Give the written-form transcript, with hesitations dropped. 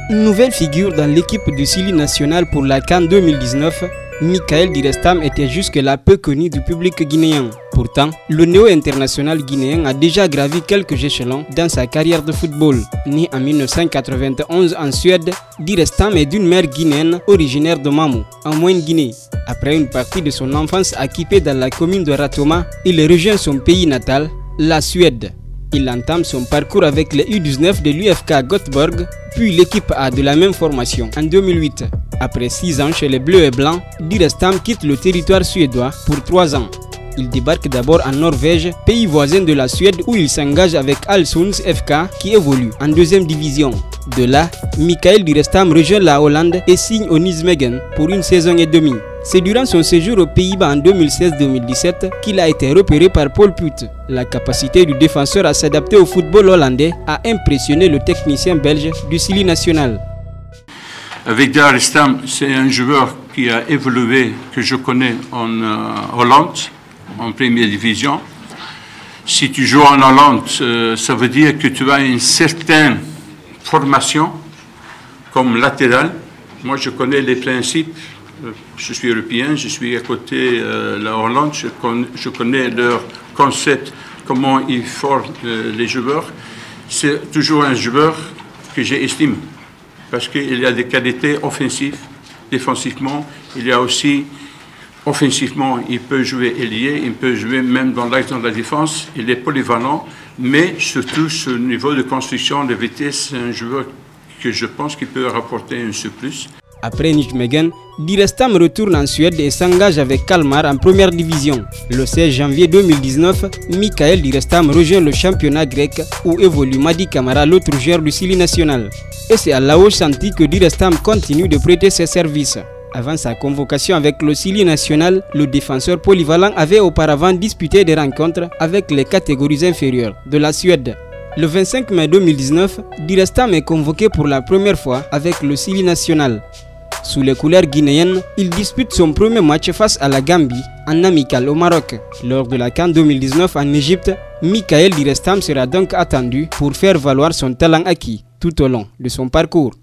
Une nouvelle figure dans l'équipe du Sili national pour la CAN 2019, Michael Direstam était jusque-là peu connu du public guinéen. Pourtant, le néo-international guinéen a déjà gravi quelques échelons dans sa carrière de football. Né en 1991 en Suède, Direstam est d'une mère guinéenne originaire de Mamou, en Moyenne-Guinée. Après une partie de son enfance acquitté dans la commune de Ratoma, il rejoint son pays natal, la Suède. Il entame son parcours avec les U19 de l'UFK Göteborg, puis l'équipe A de la même formation en 2008. Après 6 ans chez les Bleus et Blancs, Direstam quitte le territoire suédois pour 3 ans. Il débarque d'abord en Norvège, pays voisin de la Suède où il s'engage avec Ålesunds FK qui évolue en 2e division. De là, Michael Direstam rejoint la Hollande et signe au Nijmegen pour une saison et demie. C'est durant son séjour aux Pays-Bas en 2016-2017 qu'il a été repéré par Paul Put. La capacité du défenseur à s'adapter au football hollandais a impressionné le technicien belge du Sili national. Avec Direstam, c'est un joueur qui a évolué, que je connais en Hollande, en première division. Si tu joues en Hollande, ça veut dire que tu as une certaine formation comme latéral. Moi, je connais les principes. Je suis européen, je suis à côté de la Hollande, je connais leur concept, comment ils forment les joueurs. C'est toujours un joueur que j'estime, parce qu'il y a des qualités offensives, défensivement, il y a aussi, offensivement, il peut jouer ailier, il peut jouer même dans l'axe de la défense, il est polyvalent, mais surtout ce niveau de construction de vitesse, c'est un joueur que je pense qu'il peut rapporter un surplus. Après Nijmegen, Direstam retourne en Suède et s'engage avec Kalmar en première division. Le 16 janvier 2019, Michael Direstam rejoint le championnat grec où évolue Madi Camara, l'autre joueur du Sili national. Et c'est à Lao Shanti que Direstam continue de prêter ses services. Avant sa convocation avec le Sili national, le défenseur polyvalent avait auparavant disputé des rencontres avec les catégories inférieures de la Suède. Le 25 mai 2019, Direstam est convoqué pour la première fois avec le Sili national. Sous les couleurs guinéennes, il dispute son premier match face à la Gambie en amical au Maroc. Lors de la CAN 2019 en Égypte, Michael Direstam sera donc attendu pour faire valoir son talent acquis tout au long de son parcours.